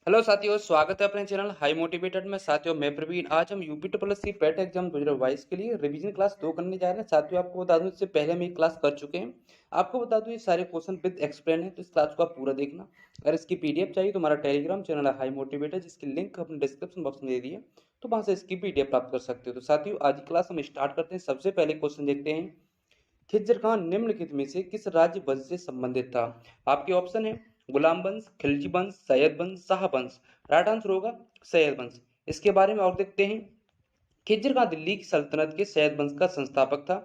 Hello साथियों, स्वागत है अपने चैनल हाई मोटिवेटेड में। साथियों, मैं प्रवीण। आज हम UP triple S C PET exam 2022 के लिए रिवीजन क्लास 2 करने जा रहे हैं। साथियों, आपको बता दूं, इससे पहले हम एक क्लास कर चुके हैं। आपको बता दूं, ये सारे क्वेश्चन विद एक्सप्लेन है, तो इस क्लास को आप पूरा देखना। अगर इसकी पीडीएफ चाहिए तो हमारा टेलीग्राम चैनल है हाई मोटिवेटेड, जिसकी लिंक अपने डिस्क्रिप्शन बॉक्स में दे दी है, तो वहां से इसकी पीडीएफ प्राप्त कर सकते हो। तो साथियों, आज की क्लास हम स्टार्ट करते हैं। सबसे पहले क्वेश्चन देखते हैं, खिज्र खान निम्नलिखित में से किस राज्य वंश से संबंधित था? आपके ऑप्शन है गुलाम वंश, खिलजी वंश, सैयद वंश, शाह वंश। राइट आंसर होगा सैयद वंश। इसके बारे में और देखते हैं, खिज्र खान दिल्ली की सल्तनत के सैयद वंश का संस्थापक था।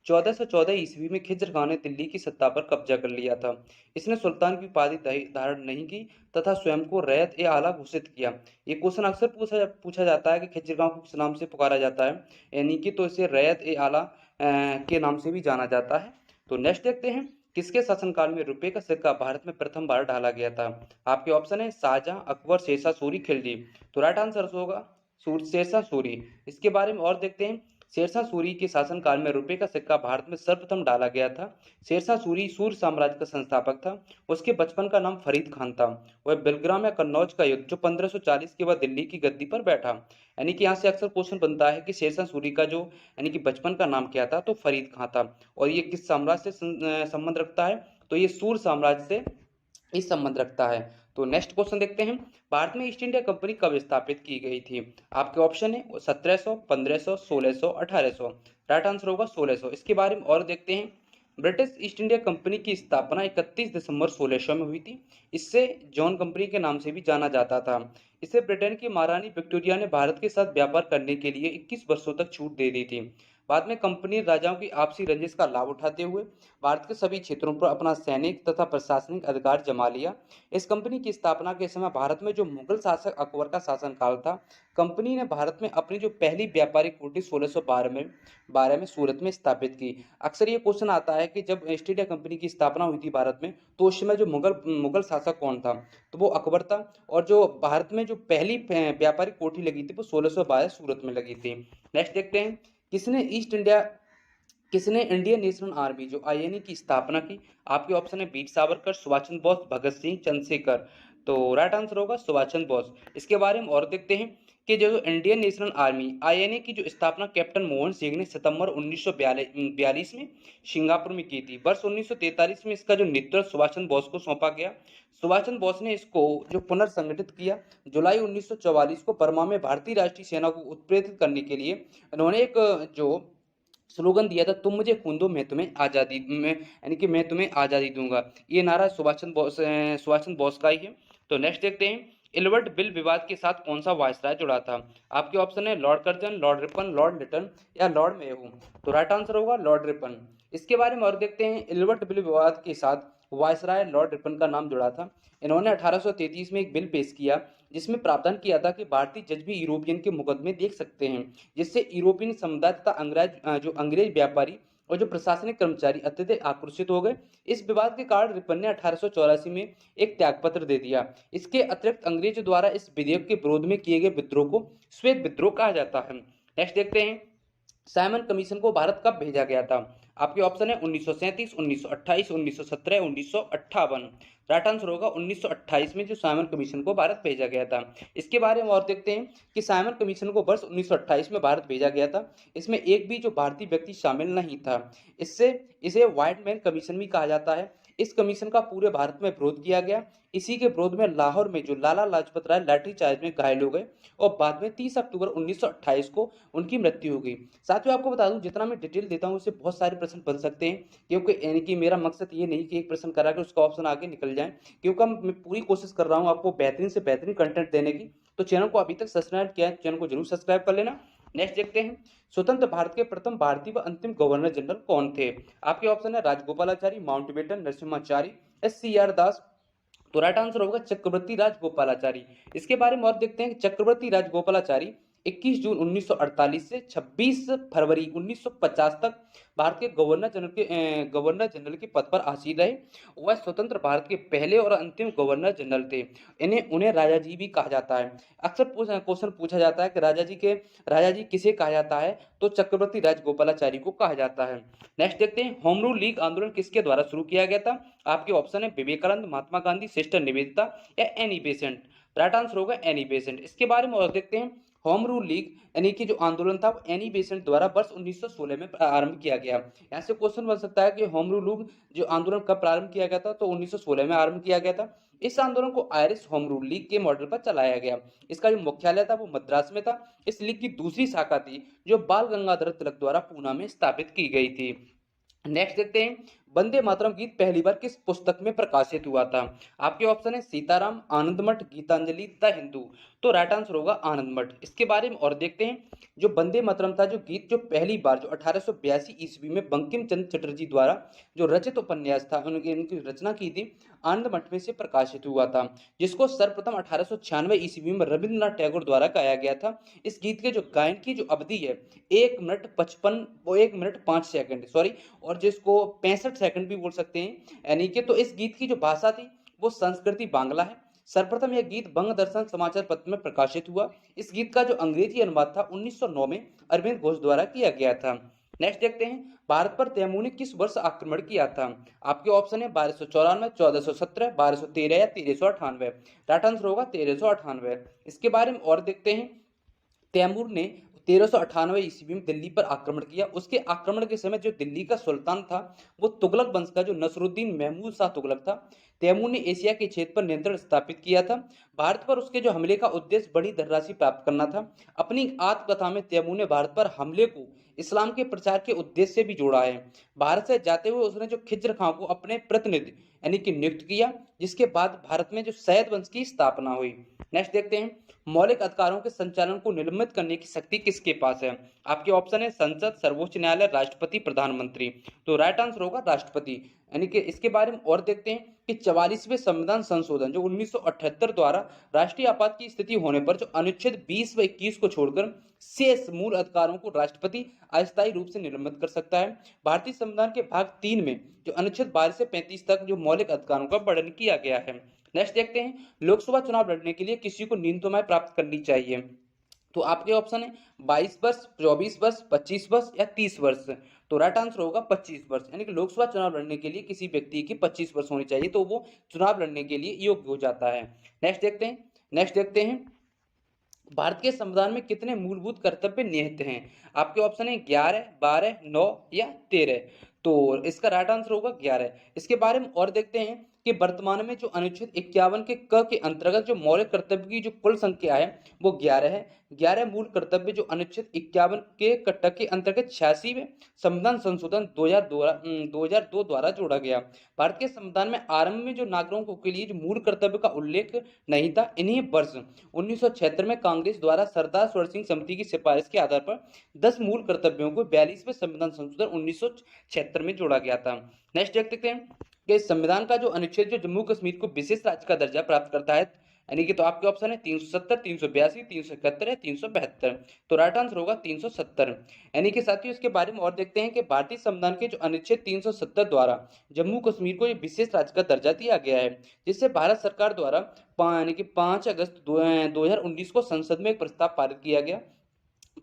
1414 ईस्वी में खिज्र खान ने दिल्ली की सत्ता पर कब्जा कर लिया था। इसने सुल्तान की उपाधि धारण नहीं की तथा स्वयं को रैयत ए आला घोषित किया। ये क्वेश्चन अक्सर पूछा जाता है कि खिज्र खान को किस नाम से पुकारा जाता है, यानी कि तो इसे रैयत ए आला के नाम से भी जाना जाता है। तो नेक्स्ट देखते हैं, किसके शासनकाल में रुपए का सिक्का भारत में प्रथम बार डाला गया था? आपके ऑप्शन है शाहजहां, अकबर, शेरशाह सूरी, खिलजी। तो राइट आंसर होगा शेरशाह सूरी। इसके बारे में और देखते हैं, शेरशाह सूरी के शासनकाल में रुपए का सिक्का भारत में सर्वप्रथम डाला गया था। शेरशाह सूरी सूर साम्राज्य का संस्थापक था। उसके बचपन का नाम फरीद खान था। वह बिलग्राम या कन्नौज का युद्ध जो 1540 के बाद दिल्ली की गद्दी पर बैठा। यानी कि यहाँ से अक्सर क्वेश्चन बनता है कि शेरशाह सूरी का जो यानी कि बचपन का नाम क्या था, तो फरीद खां था। और ये किस साम्राज्य से संबंध रखता है? तो ये सूर साम्राज्य से इस संबंध रखता है। तो नेक्स्ट क्वेश्चन देखते हैं, भारत में ईस्ट इंडिया कंपनी कब स्थापित की गई थी? आपके ऑप्शन है 1700, 1500, 1600, 1800। राइट आंसर होगा 1600। इसके बारे में और देखते हैं, ब्रिटिश ईस्ट इंडिया कंपनी की स्थापना 31 दिसंबर 1600 में हुई थी। इससे जॉन कंपनी के नाम से भी जाना जाता था। इसे ब्रिटेन की महारानी विक्टोरिया ने भारत के साथ व्यापार करने के लिए 21 वर्षों तक छूट दे दी थी। बाद में कंपनी राजाओं की आपसी रंजिश का लाभ उठाते हुए भारत के सभी क्षेत्रों पर अपना सैनिक तथा प्रशासनिक अधिकार जमा लिया। इस कंपनी की स्थापना के समय भारत में जो मुगल शासक अकबर का शासनकाल था, कंपनी ने भारत में अपनी जो पहली व्यापारिक कुटी 1612 में सूरत में स्थापित की। अक्सर ये क्वेश्चन आता है कि जब ईस्ट इंडिया कंपनी की स्थापना हुई थी भारत में, तो उस समय जो मुगल मुगल शासक कौन था? तो वो अकबर था। और जो भारत में जो पहली व्यापारिक कोठी लगी थी वो 1612 सूरत में लगी थी। नेक्स्ट देखते हैं, किसने ईस्ट इंडिया किसने इंडियन नेशनल आर्मी जो आईएनए की स्थापना की? आपके ऑप्शन है वीर सावरकर, सुभाष चंद्र बोस, भगत सिंह, चंद्रशेखर। तो राइट आंसर होगा सुभाष चंद्र बोस। इसके बारे में और देखते हैं कि जो इंडियन नेशनल आर्मी आईएनए की जो स्थापना कैप्टन मोहन सिंह ने सितंबर 1942 में सिंगापुर में की थी। वर्ष 1943 में इसका जो नेतृत्व सुभाष चंद्र बोस को सौंपा गया। सुभाष चंद्र बोस ने इसको जो पुनर्संगठित किया। जुलाई 1944 को बर्मा में भारतीय राष्ट्रीय सेना को उत्प्रेरित करने के लिए उन्होंने एक जो स्लोगन दिया था, तुम मुझे खून दो मैं तुम्हें आज़ादी में, यानी कि मैं तुम्हें आज़ादी दूंगा। ये नारा सुभाष चंद्र बोस का ही है। तो नेक्स्ट देखते हैं, इलवर्ट बिल विवाद के साथ कौन सा वायसराय जुड़ा था? आपके ऑप्शन है Lord Curzon, Lord Ripon, Lord Lytton या लॉर्ड मेहू। तो राइट आंसर होगा लॉर्ड रिपन। इसके बारे में और देखते हैं, इलवर्ट बिल विवाद के साथ वायसराय लॉर्ड रिपन का नाम जुड़ा था। इन्होंने 1833 में एक बिल पेश किया जिसमें प्रावधान किया था कि भारतीय जज भी यूरोपियन के मुकदमे देख सकते हैं, जिससे यूरोपियन समुदाय तथा अंग्रेज व्यापारी और जो प्रशासनिक कर्मचारी अत्यधिक आक्रोशित हो गए। इस विवाद के कारण रिपन ने 1884 में एक त्यागपत्र दे दिया। इसके अतिरिक्त अंग्रेजों द्वारा इस विधेयक के विरोध में किए गए विद्रोह को श्वेत विद्रोह कहा जाता है। नेक्स्ट देखते हैं, साइमन कमीशन को भारत कब भेजा गया था? आपके ऑप्शन है 1937, 1928, 1917, 1958। राइट आंसर होगा 1928 में जो साइमन कमीशन को भारत भेजा गया था। इसके बारे में और देखते हैं कि साइमन कमीशन को वर्ष 1928 में भारत भेजा गया था। इसमें एक भी जो भारतीय व्यक्ति शामिल नहीं था। इससे इसे व्हाइट मैन कमीशन भी कहा जाता है। इस कमीशन का पूरे भारत में विरोध किया गया। इसी के विरोध में लाहौर में जो लाला लाजपत राय लाठी चार्ज में घायल हो गए और बाद में 30 अक्टूबर 1928 को उनकी मृत्यु हो गई। साथियों, आपको बता दूं, जितना मैं डिटेल देता हूं उससे बहुत सारे प्रश्न बन सकते हैं, क्योंकि यानी कि मेरा मकसद ये नहीं कि एक प्रश्न करा के उसका ऑप्शन आगे निकल जाए, क्योंकि मैं पूरी कोशिश कर रहा हूं आपको बेहतरीन से बेहतरीन कंटेंट देने की। तो चैनल को अभी तक सब्सक्राइब किया है, चैनल को जरूर सब्सक्राइब कर लेना। नेक्स्ट देखते हैं, स्वतंत्र भारत के प्रथम भारतीय व अंतिम गवर्नर जनरल कौन थे? आपके ऑप्शन है राजगोपालाचारी, माउंटबेटन, नरसिम्हाचारी, SCR दास। तो राइट आंसर होगा चक्रवर्ती राजगोपालाचारी। इसके बारे में और देखते हैं कि चक्रवर्ती राजगोपालाचारी 21 जून 1948 से 26 फरवरी 1950 तक भारत के गवर्नर जनरल के पद पर आसीन रहे। वह स्वतंत्र भारत के पहले और अंतिम गवर्नर जनरल थे। इन्हें उन्हें राजा जी भी कहा जाता है। अक्सर क्वेश्चन पूछा जाता है कि राजा जी किसे कहा जाता है? तो चक्रवर्ती राजगोपालाचारी को कहा जाता है। नेक्स्ट देखते हैं, होम रूल लीग आंदोलन किसके द्वारा शुरू किया गया था? आपके ऑप्शन है विवेकानंद, महात्मा गांधी, सिस्टर निवेदिता या एनी बेसेंट। राइट आंसर होगा एनी बेसेंट। इसके बारे में और देखते हैं। होम रूल लीग यानी कि जो आंदोलन था वो एनी बेसेंट द्वारा वर्ष 1916 में आरंभ किया गया। यहाँ से क्वेश्चन बन सकता है कि होम रूल लीग जो आंदोलन कब प्रारंभ किया गया था, तो 1916 में आरंभ किया गया था। इस आंदोलन को आयरिश होम रूल लीग के मॉडल पर चलाया गया। इसका जो मुख्यालय था वो मद्रास में था। इस लीग की दूसरी शाखा थी जो बाल गंगाधर तिलक द्वारा पूना में स्थापित की गई थी। नेक्स्ट देखते हैं, वंदे मातरम गीत पहली बार किस पुस्तक में प्रकाशित हुआ था। आपके ऑप्शन है सीताराम, आनंद मठ, गीतांजलि, द हिंदू। तो राइट आंसर होगा आनंद मठ। इसके बारे में और देखते हैं। जो वंदे मातरम था जो गीत जो पहली बार जो 1882 ईस्वी में बंकिम चंद्र चटर्जी द्वारा जो रचित उपन्यास था उनकी रचना की थी, आनंद मठ में से प्रकाशित हुआ था, जिसको सर्वप्रथम 1896 ईस्वी में रविंद्रनाथ टैगोर द्वारा गाया गया था। इस गीत के जो गायन की जो अवधि है 1 मिनट 5 सेकंड सॉरी, और जिसको 65 सेकंड भी बोल सकते हैं यानी कि। तो इस गीत की जो भाषा थी वो संस्कृति बांग्ला है। सर्वप्रथम यह गीत बंग दर्शन समाचार पत्र में प्रकाशित हुआ। इस गीत का जो अंग्रेजी अनुवाद था 1909 में अरविंद घोष द्वारा किया गया था। नेक्स्ट देखते हैं, भारत पर तैमूर ने किस वर्ष आक्रमण किया था। आपके ऑप्शन है 1294, 1417, 1213 या 1398। राइट आंसर होगा 1398। इसके बारे में और देखते हैं। तैमूर ने 1398 ईस्वी में दिल्ली पर आक्रमण किया। उसके आक्रमण के समय जो दिल्ली का सुल्तान था वो तुगलक वंश का जो नसरुद्दीन महमूद शाह तुगलक था। तैमूर ने एशिया के क्षेत्र पर नियंत्रण स्थापित किया था। भारत पर उसके जो हमले का उद्देश्य बड़ी धनराशि प्राप्त करना था। अपनी आत्मकथा में तैमूर ने भारत पर हमले को इस्लाम के प्रचार के उद्देश्य से भी जोड़ा है। भारत से जाते हुए उसने जो खिज्र खां को अपने प्रतिनिधि यानी कि नियुक्त किया, जिसके बाद भारत में जो सैयद वंश की स्थापना हुई। नेक्स्ट देखते हैं, मौलिक अधिकारों के संचालन को निलंबित करने की शक्ति किसके पास है। आपके ऑप्शन है संसद, सर्वोच्च न्यायालय, राष्ट्रपति, प्रधानमंत्री। तो राइट आंसर होगा राष्ट्रपति। यानी कि इसके बारे में और देखते हैं कि 44वें संविधान संशोधन जो 1978 द्वारा राष्ट्रीय आपात की स्थिति होने पर जो अनुच्छेद 20 व 21 को छोड़कर शेष मूल अधिकारों को राष्ट्रपति अस्थायी रूप से निलंबित कर सकता है। भारतीय संविधान के भाग 3 में जो अनुच्छेद 12 से 35 तक जो मौलिक अधिकारों का वर्णन किया गया है। नेक्स्ट देखते हैं, लोकसभा चुनाव लड़ने के लिए किसी को न्यूनतम आय प्राप्त करनी चाहिए। तो आपके ऑप्शन है 22 वर्ष, 24 वर्ष, 25 वर्ष या 30 वर्ष। तो राइट आंसर होगा 25 वर्ष। यानी कि लोकसभा चुनाव लड़ने के लिए किसी व्यक्ति की 25 वर्ष होनी चाहिए तो वो चुनाव लड़ने के लिए योग्य हो जाता है। नेक्स्ट देखते हैं भारत के संविधान में कितने मूलभूत कर्तव्य निहित हैं। आपके ऑप्शन है 11, 12, 9 या 13। तो इसका राइट आंसर होगा 11। इसके बारे में और देखते हैं कि वर्तमान में जो अनुच्छेद 51 के क के अंतर्गत जो मौलिक कर्तव्य की जो कुल संख्या है वो 11 है। 11 मूल कर्तव्य जो अनुच्छेद 51 के क के अंतर्गत 86वें संविधान संशोधन 2002 द्वारा जोड़ा गया। भारत के संविधान में आरंभ में जो नागरिकों के लिए जो मूल कर्तव्य का उल्लेख नहीं था, इन्हीं वर्ष 1976 में कांग्रेस द्वारा सरदार सरोवर सिंह समिति की सिफारिश के आधार पर 10 मूल कर्तव्यों को 42वें संविधान संशोधन 1976 में जोड़ा गया था। नेक्स्ट देखते हैं कि संविधान का जो अनुच्छेद जो जम्मू कश्मीर को विशेष राज्य का दर्जा प्राप्त करता है यानी कि। तो आपके ऑप्शन है 370, 382, 371 या 372। तो राइट आंसर होगा 370। यानी कि साथियों इसके बारे में और देखते हैं कि भारतीय संविधान के जो अनुच्छेद 370 द्वारा जम्मू कश्मीर को एक विशेष राज्य का दर्जा दिया गया है, जिससे भारत सरकार द्वारा यानी कि 5 अगस्त 2019 को संसद में एक प्रस्ताव पारित किया गया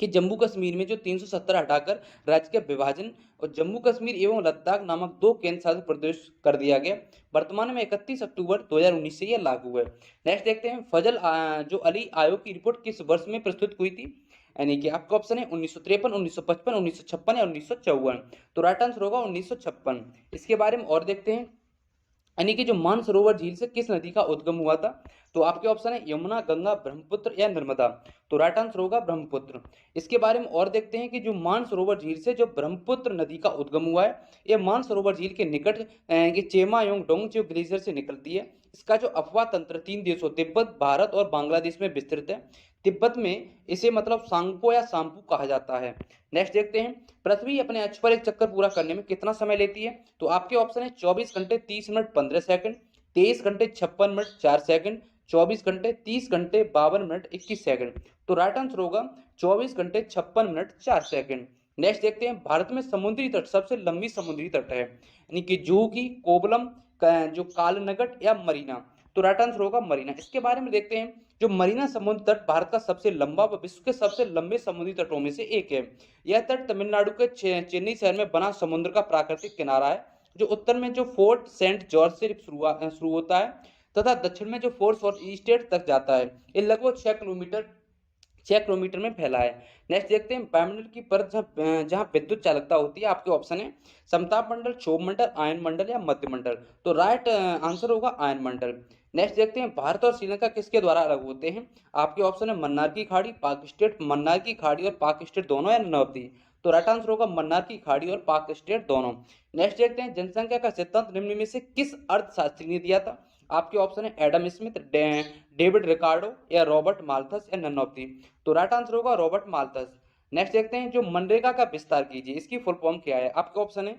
कि जम्मू कश्मीर में जो 370 हटाकर राज्य का विभाजन और जम्मू कश्मीर एवं लद्दाख नामक 2 केंद्र शासित प्रदेश कर दिया गया। वर्तमान में 31 अक्टूबर 2019 से यह लागू है। नेक्स्ट देखते हैं, फजल जो अली आयोग की रिपोर्ट किस वर्ष में प्रस्तुत हुई थी। यानी कि आपका ऑप्शन है 1953, 1955, 1956 या 1954। तो राइट आंसर होगा 1956। इसके बारे में और देखते हैं यानी कि जो मानसरोवर झील से किस नदी का उद्गम हुआ था। तो आपके ऑप्शन है यमुना, गंगा, ब्रह्मपुत्र या नर्मदा। तो राइट आंसर होगा ब्रह्मपुत्र। इसके बारे में और देखते हैं कि जो मानसरोवर झील से जो ब्रह्मपुत्र नदी का उद्गम हुआ है, यह मानसरोवर झील के निकट ये चेमायोंगडोंग जो ग्लेशियर से निकलती है। इसका जो अफवाह तंत्र 3 देशों तिब्बत, भारत और बांग्लादेश में विस्तृत है। तिब्बत में इसे मतलब सांगपो या सांपू कहा जाता है। नेक्स्ट देखते हैं, पृथ्वी अपने अक्ष पर एक चक्कर पूरा करने में कितना समय लेती है। तो आपके ऑप्शन है 24 घंटे 30 मिनट 15 सेकंड, 23 घंटे 56 मिनट 4 सेकंड, 24 घंटे 30 घंटे 52 मिनट 21 सेकंड। तो राइट आंसर होगा 24 घंटे 56 मिनट 4 सेकंड। नेक्स्ट देखते हैं, भारत में समुद्री तट सबसे लंबी समुद्री तट है यानी कि जूहू की, कोवलम, जो कालनगट या मरीना। तो राइट आंसर होगा मरीना। इसके बारे में देखते हैं, जो मरीना समुद्र तट भारत का सबसे लंबा व विश्व के सबसे लंबे समुद्री तटों में से एक है। यह तट तमिलनाडु के चेन्नई शहर में बना समुद्र का प्राकृतिक किनारा है, जो उत्तर में जो फोर्ट सेंट जॉर्ज से शुरू होता है तथा दक्षिण में जो फोर्स और स्टेट तक जाता है। ये लगभग 6 किलोमीटर में फैला है। नेक्स्ट देखते हैं वायुमंडल की परत जहाँ विद्युत चालकता होती है। आपके ऑप्शन है समताप मंडल, क्षोभ मंडल, आयन मंडल या मध्य मंडल। तो राइट आंसर होगा आयन मंडल। नेक्स्ट देखते हैं भारत और श्रीलंका किसके द्वारा अलग होते हैं। आपके ऑप्शन है मन्नार की खाड़ी, पाक स्टेट, मन्नार की खाड़ी और पाक स्टेट दोनों या नवदी। तो राइट आंसर होगा मन्नार की खाड़ी और पाक स्टेट दोनों। नेक्स्ट देखते हैं जनसंख्या का सिद्धांत निम्न में से किस अर्थशास्त्री ने दिया था। आपके ऑप्शन है एडम स्मिथ, डेविड रिकार्डो या रॉबर्ट माल्थस या नन ऑफ दी। तो राइट आंसर होगा रॉबर्ट माल्थस। नेक्स्ट देखते हैं जो मनरेगा का विस्तार कीजिए, इसकी फुल फॉर्म क्या है। आपका ऑप्शन है,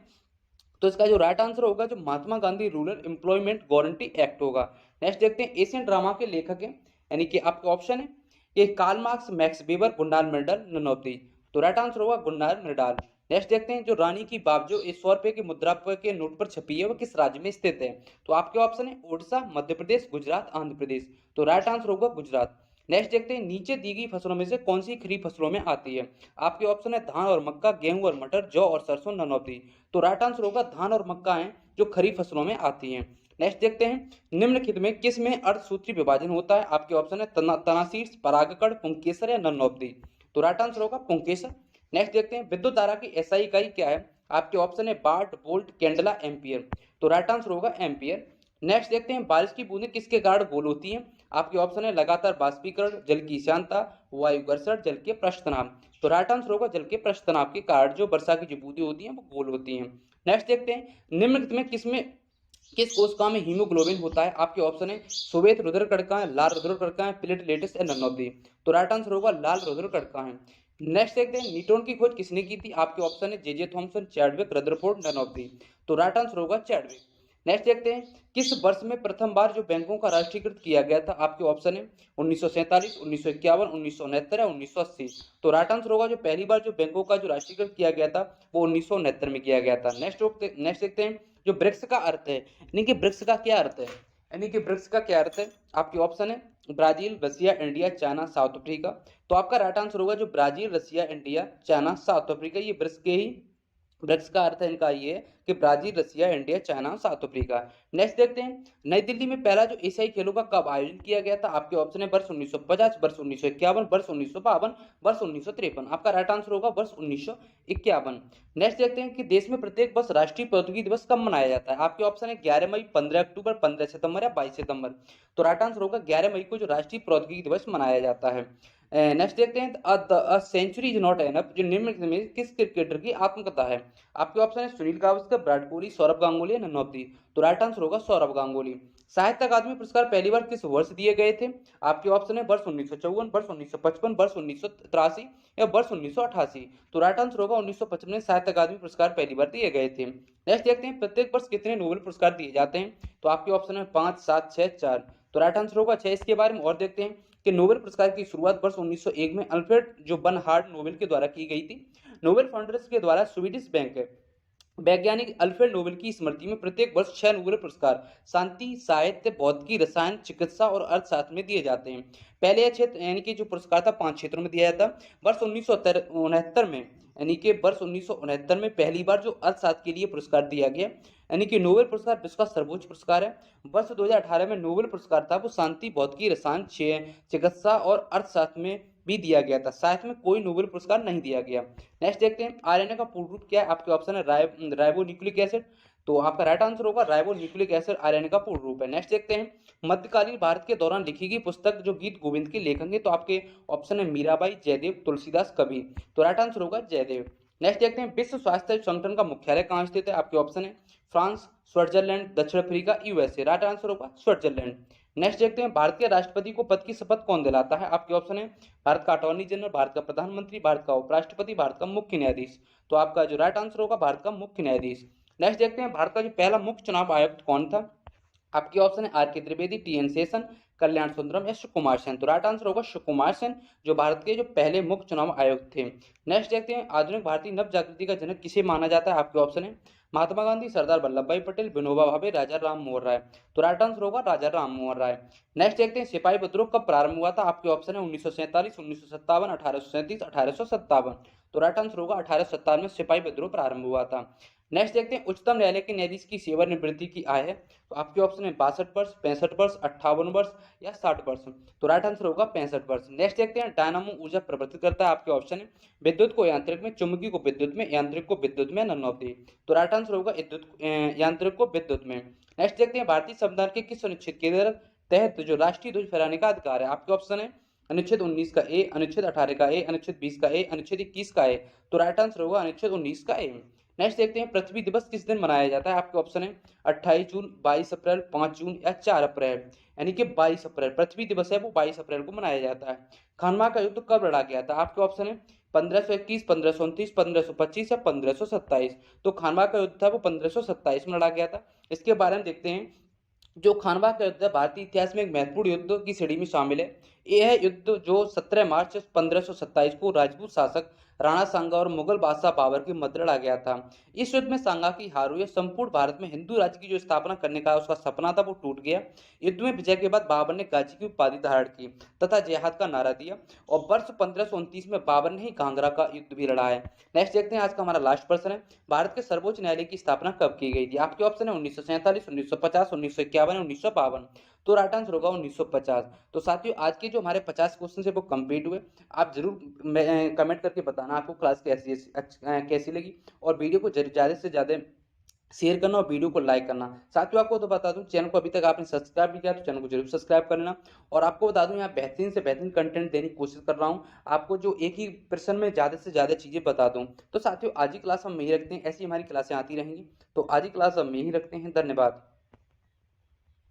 तो इसका जो राइट आंसर होगा जो Mahatma Gandhi rural employment guarantee act होगा। नेक्स्ट देखते हैं एशियन ड्रामा के लेखक हैं, यानी कि आपका ऑप्शन है कि कार्ल मार्क्स, मैक्स वेबर, गुंडाल मेंडल, नन ऑफ दी। तो राइट आंसर होगा गुंडाल मेंडल। नेक्स्ट देखते हैं जो रानी की बाब जो 100 रुपए की मुद्रा के नोट पर छपी है वो किस राज्य में स्थित है। तो आपके ऑप्शन है उड़ीसा, मध्य प्रदेश, गुजरात, आंध्र प्रदेश। तो राइट आंसर होगा गुजरात। नेक्स्ट देखते हैं नीचे दी गई फसलों में से कौन सी खरीफ फसलों में आती है। आपके ऑप्शन है धान और मक्का, गेहूं और मटर, जौ और सरसों, नन ऑफ दी। तो राइट आंसर होगा धान और मक्का है जो खरीफ फसलों में आती हैं। नेक्स्ट देखते हैं निम्नलिखित में किस में अर्धसूत्री विभाजन होता है। आपके ऑप्शन है तनाशीर्ष, परागकण, पुंकेसर या नन ऑफ दी। तो राइट आंसर होगा पुंकेसर। नेक्स्ट देखते हैं विद्युत धारा की एसआई इकाई क्या है। आपके ऑप्शन है वाट, वोल्ट, कैंडला, एम्पियर। तो राइट आंसर होगा एम्पियर। नेक्स्ट देखते हैं बारिश की बूंदें किसके कारण गोल होती हैं। आपके ऑप्शन है लगातार बाष्पीकरण, जल की शांता, वायु घर्षण, जल के पृष्ठ तनाव। तो राइट आंसर होगा जल के पृष्ठ तनाव के कारण जो वर्षा की जो बूंदें होती हैं वो गोल होती हैं। नेक्स्ट देखते हैं निम्नलिखित में किस कोशिका में हीमोग्लोबिन होता है। आपके ऑप्शन है श्वेत रुधिर कणिकाएं, लाल रुधिर कणिकाएं, प्लेटलेट्स या नन ऑफ दी। तो राइट आंसर होगा लाल रुधिर कणिकाएं। नेक्स्ट देखते हैं न्यूट्रॉन की खोज किसने की थी। आपके ऑप्शन है J Thomson, Chadwick, Rutherford, none of the. तो राइट आंसर होगा चैडविक। नेक्स्ट देखते हैं किस वर्ष में प्रथम बार जो बैंकों का राष्ट्रीयकृत किया गया था। आपके ऑप्शन है 1947, 1951, 1969 या 1980। तो राइट आंसर होगा जो पहली बार जो बैंकों का जो राष्ट्रीयकृत किया गया था वो 1969 में किया गया था। नेक्स्ट देखते हैं जो ब्रिक्स का अर्थ है, यानी कि ब्रिक्स का क्या अर्थ है, यानी कि ब्रिक्स का क्या अर्थ है। आपके ऑप्शन है Brazil, Russia, India, China, South Africa. तो आपका राइट आंसर होगा जो Brazil, Russia, India, China, South Africa. ये ब्रिक्स का अर्थ है इनका ये है कि Brazil, Russia, India, China, South Africa. Next देखते हैं नई दिल्ली में पहला जो एशियाई खेलों का कब आयोजन किया गया था। आपके ऑप्शन है वर्ष 1950, वर्ष 1951, वर्ष 1952, वर्ष 1953। आपका राइट आंसर होगा वर्ष 1951। नेक्स्ट देखते हैं कि देश में प्रत्येक वर्ष राष्ट्रीय प्रौद्योगिकी दिवस कब मनाया जाता है। आपके ऑप्शन है 11 मई, 15 अक्टूबर, 15 सितंबर या 22 सितंबर। तो राइट आंसर होगा 11 मई को जो राष्ट्रीय प्रौद्योगिकी दिवस मनाया जाता है। नेक्स्ट देखते हैं सेंचुरी इज नॉट एनफ जो निम्नलिखित में किस क्रिकेटर की आत्मकथा है। आपके ऑप्शन है सुनील गावस्कर, विराट कोहली, सौरभ गांगुली या नन ऑफ दी। तो राइट आंसर होगा सौरभ गांगुली। साहित्य अकादमी पुरस्कार पहली बार किस वर्ष दिए गए थे। आपके ऑप्शन है वर्ष 1954, वर्ष 1955, वर्ष 1983 या वर्ष 1988। तो राइट आंसर होगा 1955 में साहित्य अकादमी पुरस्कार पहली बार दिए गए थे। नेक्स्ट देखते हैं प्रत्येक वर्ष कितने नोबेल पुरस्कार दिए जाते हैं। तो आपके ऑप्शन है 5, 7, 6, 4। तो राइट आंसर होगा 6। इसके बारे में और देखते हैं कि नोबेल पुरस्कार की शुरुआत वर्ष 1901 में अल्फ्रेड जो बर्नहार्ड नोबेल के द्वारा की गई थी। नोबेल फाउंडेशन के द्वारा स्वीडिश बैंक वैज्ञानिक अल्फ्रेड नोबेल की स्मृति में प्रत्येक वर्ष 6 नोबेल पुरस्कार शांति, साहित्य, भौतिकी, रसायन, चिकित्सा और अर्थशास्त्र में दिए जाते हैं। पहले यह क्षेत्र यानी कि जो पुरस्कार था 5 क्षेत्रों में दिया जाता। वर्ष 1969 में यानी कि वर्ष 1969 में पहली बार जो अर्थशास्त्र के लिए पुरस्कार दिया गया, यानी कि नोबेल पुरस्कार विश्व का सर्वोच्च पुरस्कार है। वर्ष 2018 में नोबेल पुरस्कार था वो शांति, भौतिकी, रसायन, चिकित्सा और अर्थशास्त्र में भी दिया गया था। साहित्य में कोई नोबेल पुरस्कार नहीं दिया गया। नेक्स्ट देखते हैं आरएनए का पूर्ण रूप क्या है। आपके ऑप्शन है राइबो न्यूक्लिक एसिड। तो आपका राइट आंसर होगा राइबो न्यूक्लिक एसिड आरएनए का पूर्ण रूप है। नेक्स्ट देखते हैं मध्यकालीन भारत के दौरान लिखी गई पुस्तक जो गीत गोविंद के लेखक है। तो आपके ऑप्शन है मीराबाई, जयदेव, तुलसीदास, कबीर। तो राइट आंसर होगा जयदेव। नेक्स्ट देखते हैं विश्व स्वास्थ्य संगठन का मुख्यालय कहाँ स्थित है। आपके ऑप्शन है फ्रांस, स्विट्जरलैंड, दक्षिण अफ्रीका, यूएसए। राइट आंसर होगा स्विट्जरलैंड। नेक्स्ट देखते हैं भारत के राष्ट्रपति को पद की शपथ कौन दिलाता है। आपके ऑप्शन है भारत का अटॉर्नी जनरल, भारत का प्रधानमंत्री, भारत का उपराष्ट्रपति, भारत का मुख्य न्यायाधीश। तो आपका जो राइट आंसर होगा भारत का मुख्य न्यायाधीश। नेक्स्ट देखते हैं भारत का जो पहला मुख्य चुनाव आयुक्त कौन था। आपके ऑप्शन है आर के त्रिवेदी, टी एन शेषन, कल्याण सुंदरम या सुकुमार सेन। तो राइट आंसर होगा सुकुमार सेन जो भारत के जो पहले मुख्य चुनाव आयुक्त थे। नेक्स्ट देखते हैं आधुनिक भारतीय नव जागृति का जनक किसे माना जाता है। आपके ऑप्शन है महात्मा गांधी, सरदार वल्लभ भाई पटेल, विनोबा भावे, राजा राम मोहन राय। तो राइट आंसर होगा राजा राम मोहन राय। नेक्स्ट देखते हैं सिपाही विद्रोह कब प्रारंभ हुआ था। आपके ऑप्शन है 1947, 1957, 1837, 1857। तो राइट आंसर होगा 1857 में सिपाही विद्रोह प्रारंभ हुआ था। नेक्स्ट देखते हैं उच्चतम न्यायालय के न्यायाधीश की सेवानिवृत्ति की आय है। तो आपके ऑप्शन है 62 वर्ष, 65 वर्ष, 58 वर्ष या 60 वर्ष। तो राइट आंसर होगा 65 वर्ष। नेक्स्ट देखते हैं डायनामो ऊर्जा प्रवर्तित करता है। आपके ऑप्शन है विद्युत को यांत्रिक में, चुंबकीय को विद्युत में, यांत्रिक को विद्युत में, नन ऑफ दी। तो राइट आंसर होगा यांत्रिक को विद्युत में। नेक्स्ट देखते हैं भारतीय संविधान के किस अनुच्छेद के तहत जो राष्ट्रीय ध्वज फहराने का अधिकार है। आपके ऑप्शन है अनुच्छेद 19 का ए, अनुच्छेद 18 का ए, अनुच्छेद 20 का ए, अनुच्छेद 21 का ए। तो राइट आंसर होगा अनुच्छेद 19 का ए। नेक्स्ट देखते हैं पृथ्वी दिवस किस दिन मनाया जाता है। आपके ऑप्शन है 28 जून, 22 अप्रैल, 5 जून या 4 अप्रैल। यानी कि 22 अप्रैल पृथ्वी दिवस है वो 22 अप्रैल को मनाया जाता है। खानवा का युद्ध कब लड़ा गया था। आपके ऑप्शन है 1521, 1529, 1525 या 1527। तो खानवा का युद्ध था वो 1527 में लड़ा गया था। इसके बारे में देखते हैं जो खानवा का युद्ध भारतीय इतिहास में एक महत्वपूर्ण युद्ध की श्रेणी में शामिल है। यह युद्ध जो 17 मार्च 1527 को राजपूत शासक राणा सांगा और मुगल बादशाह बाबर के मध्य लड़ा गया था। इस युद्ध में सांगा की हार हुई। संपूर्ण भारत में हिंदू राज्य की जो स्थापना करने का उसका सपना था वो टूट गया। युद्ध में विजय के बाद बाबर ने गाजी की उपाधि धारण की तथा जिहाद का नारा दिया और वर्ष 1529 में बाबर ने ही कांगड़ा का युद्ध भी लड़ा है। नेक्स्ट देखते हैं आज का हमारा लास्ट प्रश्न है भारत के सर्वोच्च न्यायालय की स्थापना कब की गई थी। आपके ऑप्शन है 1947, 1950, 1951, 1952। तो राइट आंसर होगा 1950। तो साथियों आज के जो हमारे 50 क्वेश्चन है वो कंप्लीट हुए। आप जरूर कमेंट करके बताना आपको क्लास कैसी लगी और वीडियो को ज़्यादा से ज़्यादा शेयर करना और वीडियो को लाइक करना। साथियों आपको तो बता दूं चैनल को अभी तक आपने सब्सक्राइब नहीं किया तो चैनल को जरूर सब्सक्राइब कर लेना। और आपको बता दूं यहाँ बेहतरीन से बेहतरीन कंटेंट देने की कोशिश कर रहा हूँ आपको जो एक ही प्रश्न में ज़्यादा से ज़्यादा चीज़ें बता दूँ। तो साथियों आज ही क्लास हम यही रखते हैं, ऐसी हमारी क्लासें आती रहेंगी। तो आज ही क्लास हम यही रखते हैं। धन्यवाद।